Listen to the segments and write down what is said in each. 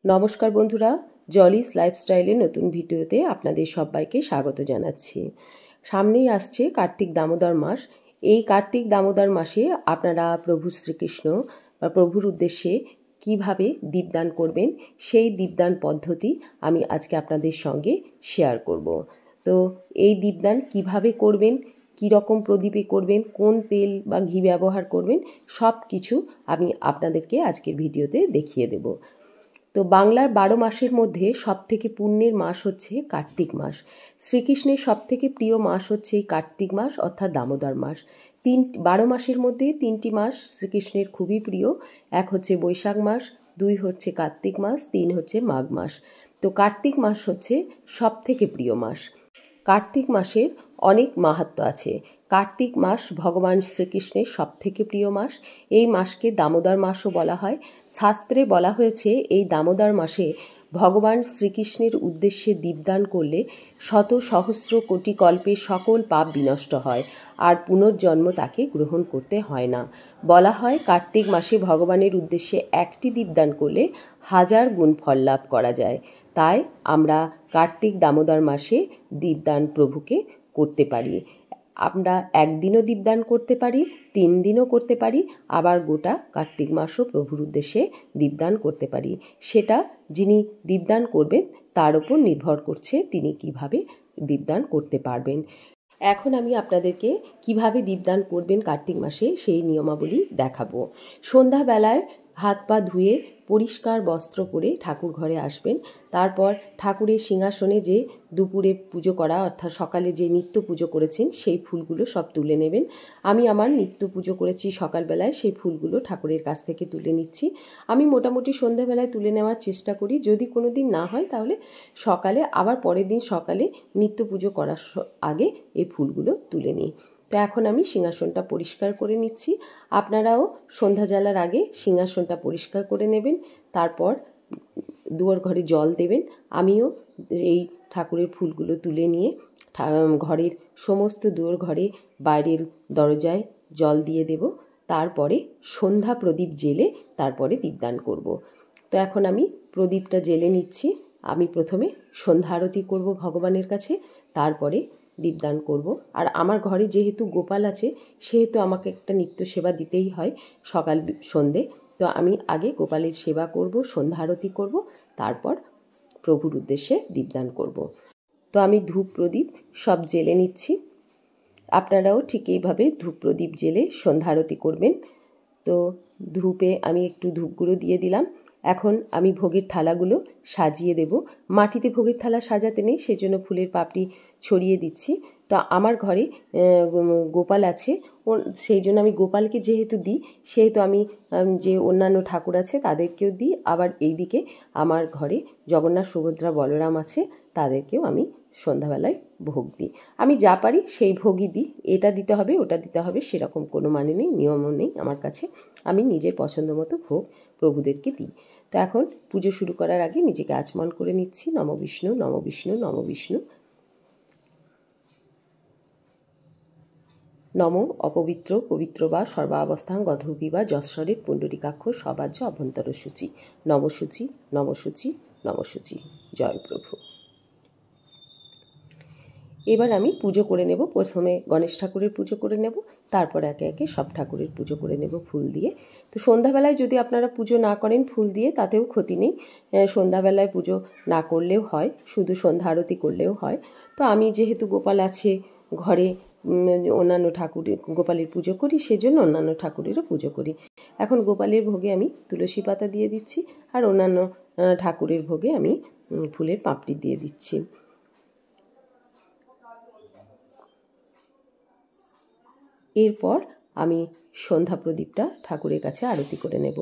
নমস্কার বন্ধুরা, জলিস লাইফস্টাইলের নতুন ভিডিওতে আপনাদের সবাইকে স্বাগত জানাচ্ছি। সামনেই আসছে কার্তিক দামোদর মাস। এই কার্তিক দামোদর মাসে আপনারা প্রভু শ্রীকৃষ্ণ বা প্রভুর উদ্দেশ্যে কিভাবে দীপদান করবেন সেই দীপদান পদ্ধতি আমি আজকে আপনাদের সঙ্গে শেয়ার করব। তো এই দীপদান কিভাবে করবেন, কী রকম প্রদীপে করবেন, কোন তেল বা ঘি ব্যবহার করবেন, সব কিছু আমি আপনাদেরকে আজকের ভিডিওতে দেখিয়ে দেব। তো বাংলার 12 মাসের মধ্যে সবথেকে পুণ্যের মাস হচ্ছে কার্তিক মাস। শ্রীকৃষ্ণের সবথেকে প্রিয় মাস হচ্ছে এই কার্তিক মাস অর্থাৎ দামোদর মাস। 12 মাসের মধ্যে 3টি মাস শ্রীকৃষ্ণের খুবই প্রিয়। এক হচ্ছে বৈশাখ মাস, 2 হচ্ছে কার্তিক মাস, 3 হচ্ছে মাঘ মাস। তো কার্তিক মাস হচ্ছে সবথেকে প্রিয় মাস। কার্তিক মাসের অনেক মাহাত্ম্য আছে। কার্তিক মাস ভগবান শ্রীকৃষ্ণের সবথেকে প্রিয় মাস। এই মাসকে দামোদর মাসও বলা হয়। শাস্ত্রে বলা হয়েছে এই দামোদর মাসে ভগবান শ্রীকৃষ্ণের উদ্দেশ্যে দীপদান করলে শত সহস্র কোটি কল্পে সকল পাপ বিনষ্ট হয় আর পুনর্জন্ম তাকে গ্রহণ করতে হয় না। বলা হয় কার্তিক মাসে ভগবানের উদ্দেশ্যে একটি দীপদান করলে 1000 গুণ ফল লাভ করা যায়। তাই আমরা কার্তিক দামোদর মাসে দীপদান প্রভুকে করতে পারি। আমরা একদিনও দীপদান করতে পারি, 3 দিনও করতে পারি, আবার গোটা কার্তিক মাসও প্রভুর উদ্দেশ্যে দীপদান করতে পারি। সেটা যিনি দীপদান করবেন তার উপর নির্ভর করছে তিনি কিভাবে দীপদান করতে পারবেন। এখন আমি আপনাদেরকে কিভাবে দীপদান করবেন কার্তিক মাসে সেই নিয়মাবলী দেখাবো। সন্ধ্যাবেলায় হাত পা ধুয়ে পরিষ্কার বস্ত্র পরে ঠাকুর ঘরে আসবেন। তারপর ঠাকুরের সিংহাসনে যে দুপুরে পুজো করা অর্থাৎ সকালে যে নিত্য পুজো করেছেন সেই ফুলগুলো সব তুলে নেবেন। আমি আমার নিত্য পুজো করেছি সকালবেলায়, সেই ফুলগুলো ঠাকুরের কাছ থেকে তুলে নিচ্ছি। আমি মোটামুটি সন্ধ্যাবেলায় তুলে নেওয়ার চেষ্টা করি, যদি কোনো দিন না হয় তাহলে সকালে, আবার পরের দিন সকালে নিত্য পুজো করার আগে এই ফুলগুলো তুলে নিই। তো এখন আমি সিংহাসনটা পরিষ্কার করে নিচ্ছি। আপনারাও সন্ধ্যা জ্বালার আগে সিংহাসনটা পরিষ্কার করে নেবেন। তারপর দুয়ার ঘরে জল দেবেন। আমিও এই ঠাকুরের ফুলগুলো তুলে নিয়ে ঘরের সমস্ত দুয়ার ঘরে বাইরের দরজায় জল দিয়ে দেব। তারপরে সন্ধ্যা প্রদীপ জ্বেলে তারপরে দীপদান করব। তো এখন আমি প্রদীপটা জ্বেলে নিচ্ছি। আমি প্রথমে সন্ধ্যা আরতি করব ভগবানের কাছে, তারপরে দীপদান করব। আর আমার ঘরে যেহেতু গোপাল আছে সেহেতু আমাকে একটা নিত্য সেবা দিতেই হয় সকাল সন্ধে। তো আমি আগে গোপালের সেবা করব, সন্ধ্যা আরতি করব, তারপর প্রভুর উদ্দেশ্যে দীপদান করব। তো আমি ধূপ প্রদীপ সব জ্বেলে নিচ্ছি। আপনারাও ঠিক এইভাবে ধূপ প্রদীপ জ্বেলে সন্ধ্যা আরতি করবেন। তো ধূপে আমি একটু ধূপ গুঁড়ো দিয়ে দিলাম। এখন আমি ভোগের থালাগুলো সাজিয়ে দেব। মাটিতে ভোগের থালা সাজাতে নেই, সেজন্য ফুলের পাপড়ি ছড়িয়ে দিচ্ছি। তো আমার ঘরে গোপাল আছে, সেই জন্য আমি গোপালকে যেহেতু দিই সেহেতু আমি যে অন্যান্য ঠাকুর আছে তাদেরকেও দিই। আবার এইদিকে আমার ঘরে জগন্নাথ সুভদ্রা বলরাম আছে, তাদেরকেও আমি সন্ধ্যাবেলায় ভোগ দিই। আমি যা পারি সেই ভোগই দিই। এটা দিতে হবে ওটা দিতে হবে সেরকম কোনো মানে নেই, নিয়মও নেই আমার কাছে। আমি নিজের পছন্দ মতো ভোগ প্রভুদেরকে দিই। তো এখন পুজো শুরু করার আগে নিজেকে আচমন করে নিচ্ছি। নম বিষ্ণু, নম বিষ্ণু, নম বিষ্ণু। নম অপবিত্র পবিত্র বা সর্বাবস্থান গধূপি বা যশ্বরের পুণ্ডরিকাক্ষ সবাজ্য অভ্যন্তর সূচি। নমসূচি, নমসূচি, নমসূচি। জয় প্রভু। এবার আমি পুজো করে নেব। প্রথমে গণেশ ঠাকুরের পুজো করে নেব, তারপর একে একে সব ঠাকুরের পুজো করে নেব ফুল দিয়ে। তো সন্ধ্যাবেলায় যদি আপনারা পুজো না করেন ফুল দিয়ে তাতেও ক্ষতি নেই, সন্ধ্যাবেলায় পুজো না করলেও হয়, শুধু সন্ধ্যা আরতি করলেও হয়। তো আমি যেহেতু গোপাল আছে ঘরে, অন্যান্য ঠাকুরের গোপালের পুজো করি, সেজন্য অন্যান্য ঠাকুরেরও পুজো করি। এখন গোপালের ভোগে আমি তুলসী পাতা দিয়ে দিচ্ছি, আর অন্যান্য ঠাকুরের ভোগে আমি ফুলের পাপড়ি দিয়ে দিচ্ছি। এরপর আমি সন্ধ্যা প্রদীপটা ঠাকুরের কাছে আরতি করে নেব।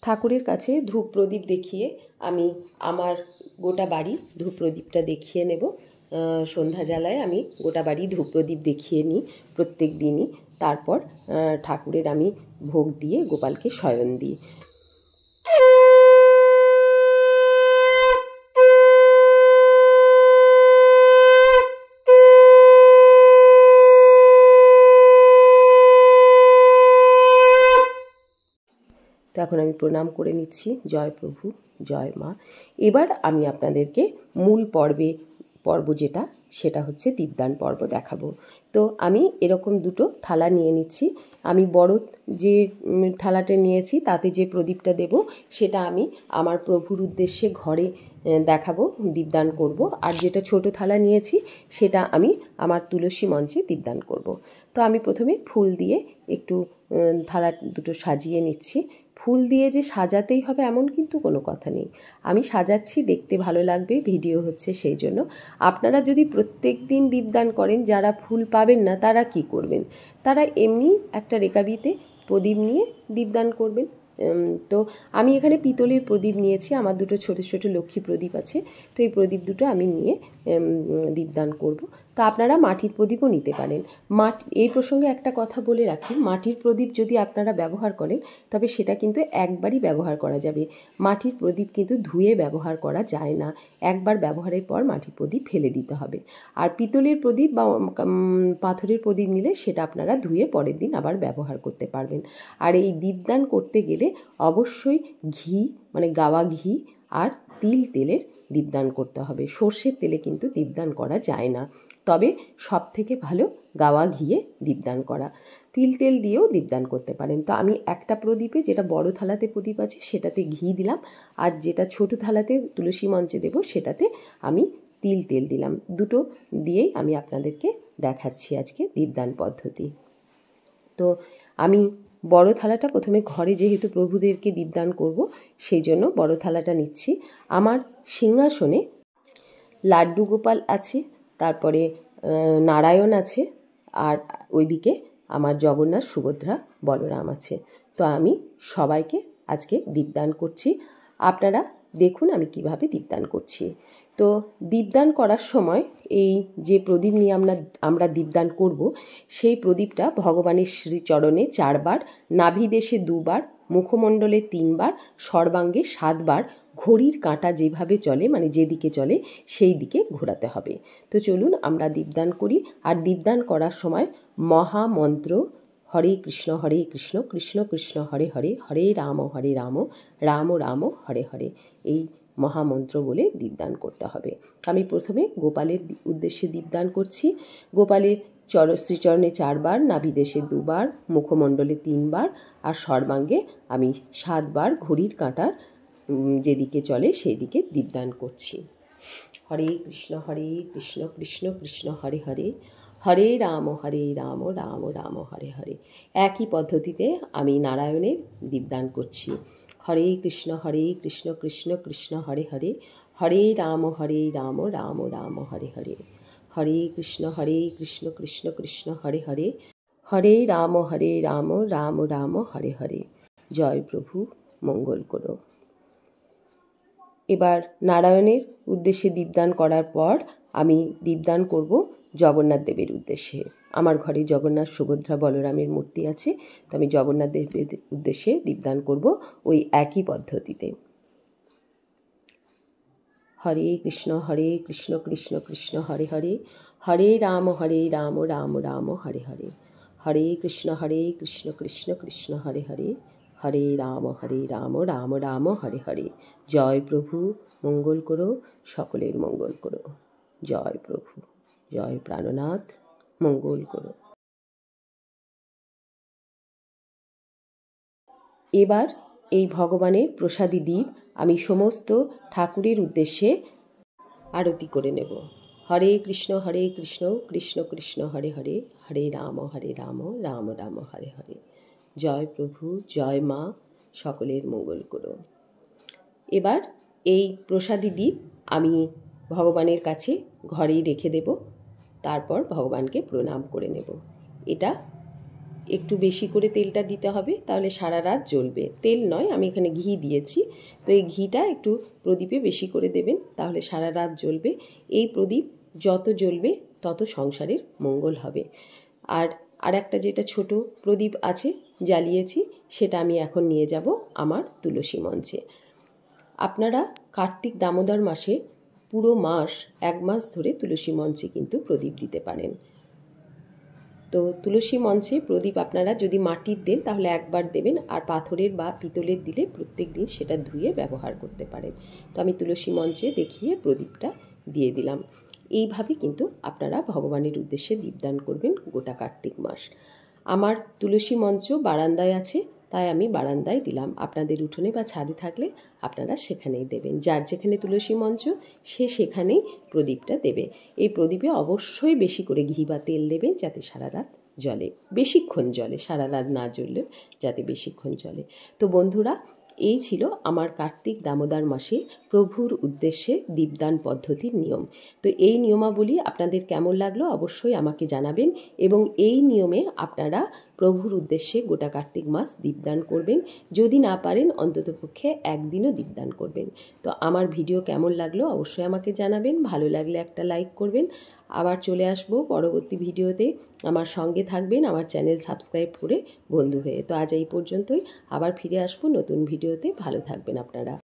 ঠাকুরের কাছে ধূপ প্রদীপ দেখিয়ে আমি আমার গোটা বাড়ি ধূপ প্রদীপটা দেখিয়ে নেব। সন্ধ্যা জ্বালায় আমি গোটা বাড়ি ধূপ প্রদীপ দেখিয়ে নিই প্রত্যেক দিনই। তারপর ঠাকুরের আমি ভোগ দিয়ে গোপালকে শয়ন দিই। এখন আমি প্রণাম করে নিচ্ছি। জয় প্রভু, জয় মা। এবার আমি আপনাদেরকে মূল পর্ব যেটা, সেটা হচ্ছে দীপদান পর্ব দেখাবো। তো আমি এরকম দুটো থালা নিয়ে নিচ্ছি। আমি বড় যে থালাটা নিয়েছি তাতে যে প্রদীপটা দেব সেটা আমি আমার প্রভুর উদ্দেশ্যে ঘরে দেখাবো, দীপদান করব। আর যেটা ছোট থালা নিয়েছি সেটা আমি আমার তুলসী মঞ্চে দীপদান করব। তো আমি প্রথমে ফুল দিয়ে একটু থালা দুটো সাজিয়ে নিচ্ছি। ফুল দিয়ে যে সাজাতেই হবে এমন কিন্তু কোনো কথা নেই। আমি সাজাচ্ছি, দেখতে ভালো লাগবে, ভিডিও হচ্ছে সেই জন্য। আপনারা যদি প্রত্যেক দিন দীপদান করেন, যারা ফুল পাবেন না তারা কি করবেন? তারা এমনি একটা রেকাবিতে প্রদীপ নিয়ে দীপদান করবেন। তো আমি এখানে পিতলের প্রদীপ নিয়েছি, আমার দুটো ছোটো ছোটো লক্ষ্মী প্রদীপ আছে। তো এই প্রদীপ দুটো আমি নিয়ে দীপদান করব। তো আপনারা মাটির প্রদীপও নিতে পারেন। এই প্রসঙ্গে একটা কথা বলে রাখি, মাটির প্রদীপ যদি আপনারা ব্যবহার করেন তবে সেটা কিন্তু একবারই ব্যবহার করা যাবে। মাটির প্রদীপ কিন্তু ধুয়ে ব্যবহার করা যায় না, একবার ব্যবহারের পর মাটির প্রদীপ ফেলে দিতে হবে। আর পিতলের প্রদীপ বা পাথরের প্রদীপ নিলে সেটা আপনারা ধুয়ে পরের দিন আবার ব্যবহার করতে পারবেন। আর এই দীপদান করতে গেলে অবশ্যই ঘি, মানে গাওয়া ঘি আর তেলের দীপদান করতে হবে। সর্ষের তেলে কিন্তু দীপদান করা যায় না, তবে সব থেকে ভালো গাওয়া ঘিয়ে দীপদান করা। তেল দিয়েও দীপদান করতে পারেন। তো আমি একটা প্রদীপে, যেটা বড় থালাতে প্রদীপ আছে সেটাতে ঘি দিলাম, আর যেটা ছোট থালাতে তুলসী মঞ্চে দেব সেটাতে আমি তেল দিলাম। দুটো দিয়েই আমি আপনাদেরকে দেখাচ্ছি আজকে দীপদান পদ্ধতি। তো আমি বড় থালাটা প্রথমে ঘরে, যেহেতু প্রভুদেরকে দীপদান করব সেই জন্য বড় থালাটা নিচ্ছি। আমার সিংহাসনে লাড্ডু গোপাল আছে, তারপরে নারায়ণ আছে, আর ওইদিকে আমার জগন্নাথ, সুভদ্রা, বলরাম আছে। তো আমি সবাইকে আজকে দীপদান করছি। আপনারা দেখুন আমি কিভাবে দীপদান করছি। তো দীপদান করার সময় এই যে প্রদীপ নিয়ে আমরা দীপদান করব, সেই প্রদীপটা ভগবানের শ্রীচরণে 4 বার, নাভিদেশে 2 বার, মুখমণ্ডলে 3 বার, সর্বাঙ্গে 7 বার, ঘড়ির কাঁটা যেভাবে চলে, মানে যেদিকে চলে সেই দিকে ঘোরাতে হবে। তো চলুন আমরা দীপদান করি। আর দীপদান করার সময় মহামন্ত্র হরে কৃষ্ণ কৃষ্ণ কৃষ্ণ হরে হরে, হরে রাম রাম রাম হরে হরে, এই মহামন্ত্র বলে দীপদান করতে হবে। আমি প্রথমে গোপালের উদ্দেশ্যে দীপদান করছি। গোপালের শ্রীচরণে 4 বার, নাভিদেশে 2 বার, মুখমণ্ডলে 3 বার, আর সর্বাঙ্গে আমি 7 বার ঘড়ির কাঁটার যেদিকে চলে সেই দিকে দীপদান করছি। হরে কৃষ্ণ কৃষ্ণ কৃষ্ণ হরে হরে, হরে রাম রাম রাম হরে হরে। একই পদ্ধতিতে আমি নারায়ণের দীপদান করছি। হরে কৃষ্ণ কৃষ্ণ কৃষ্ণ হরে হরে, হরে রাম রাম রাম হরে হরে, হরে কৃষ্ণ কৃষ্ণ কৃষ্ণ হরে হরে, হরে রাম রাম রাম হরে হরে। জয় প্রভু, মঙ্গল করো। এবার নারায়ণের উদ্দেশ্যে দীপদান করার পর আমি দীপদান করব জগন্নাথ দেবের উদ্দেশ্যে। আমার ঘরে জগন্নাথ, সুভদ্রা, বলরামের মূর্তি আছে, তো আমি জগন্নাথ দেবের উদ্দেশ্যে দীপদান করব ওই একই পদ্ধতিতে। হরে কৃষ্ণ কৃষ্ণ কৃষ্ণ হরে হরে, হরে রাম রাম রাম হরে হরে, হরে কৃষ্ণ কৃষ্ণ কৃষ্ণ হরে হরে, হরে রাম রাম রাম হরে হরে। জয় প্রভু, মঙ্গল করো, সকলের মঙ্গল করো। জয় প্রভু, জয় প্রাণনাথ, মঙ্গল করো। এবার এই ভগবানের প্রসাদী দ্বীপ আমি সমস্ত ঠাকুরের উদ্দেশ্যে আরতি করে নেব। হরে কৃষ্ণ কৃষ্ণ কৃষ্ণ হরে হরে, হরে রাম রাম রাম হরে হরে। জয় প্রভু, জয় মা, সকলের মঙ্গল করো। এবার এই প্রসাদী দ্বীপ আমি ভগবানের কাছে ঘরেই রেখে দেব, তারপর ভগবানকে প্রণাম করে নেব। এটা একটু বেশি করে তেলটা দিতে হবে, তাহলে সারা রাত জ্বলবে। তেল নয়, আমি এখানে ঘি দিয়েছি, তো এই ঘিটা একটু প্রদীপে বেশি করে দেবেন, তাহলে সারা রাত জ্বলবে। এই প্রদীপ যত জ্বলবে তত সংসারের মঙ্গল হবে। আর একটা যেটা ছোট প্রদীপ আছে জ্বালিয়েছি, সেটা আমি এখন নিয়ে যাব আমার তুলসী মঞ্চে। আপনারা কার্তিক দামোদর মাসে পুরো মাস, 1 মাস ধরে তুলসী মঞ্চে কিন্তু প্রদীপ দিতে পারেন। তো তুলসী মঞ্চে প্রদীপ আপনারা যদি মাটির দেন তাহলে একবার দেবেন, আর পাথরের বা পিতলের দিলে প্রত্যেক দিন সেটা ধুয়ে ব্যবহার করতে পারেন। তো আমি তুলসী মঞ্চে দেখিয়ে প্রদীপটা দিয়ে দিলাম। এইভাবে কিন্তু আপনারা ভগবানের উদ্দেশ্যে দীপদান করবেন গোটা কার্তিক মাস। আমার তুলসী মঞ্চ বারান্দায় আছে, তাই আমি বারান্দায় দিলাম। আপনাদের উঠোনে বা ছাদে থাকলে আপনারা সেখানেই দেবেন। যার যেখানে তুলসী মঞ্চ সে সেখানেই প্রদীপটা দেবে। এই প্রদীপে অবশ্যই বেশি করে ঘি বা তেল দেবেন, যাতে সারা রাত জ্বলে, বেশিক্ষণ জ্বলে, সারা রাত না জ্বললেও যাতে বেশিক্ষণ জ্বলে। তো বন্ধুরা, এই ছিল আমার কার্তিক দামোদর মাসে প্রভুর উদ্দেশ্যে দীপদান পদ্ধতির নিয়ম। তো এই নিয়মাবলী আপনাদের কেমন লাগলো অবশ্যই আমাকে জানাবেন, এবং এই নিয়মে আপনারা প্রভুর উদ্দেশ্যে গোটা কার্তিক মাস দীপদান করবেন। যদি না পারেন অন্ততপক্ষে একদিনও দীপদান করবেন। তো আমার ভিডিও কেমন লাগলো অবশ্যই আমাকে জানাবেন। ভালো লাগলে একটা লাইক করবেন। আবার চলে আসবো পরবর্তী ভিডিওতে। আমার সঙ্গে থাকবেন, আমার চ্যানেল সাবস্ক্রাইব করে বন্ধু হয়ে। তো আজ এই পর্যন্তই, আবার ফিরে আসবো নতুন ভিডিওতে। ভালো থাকবেন আপনারা।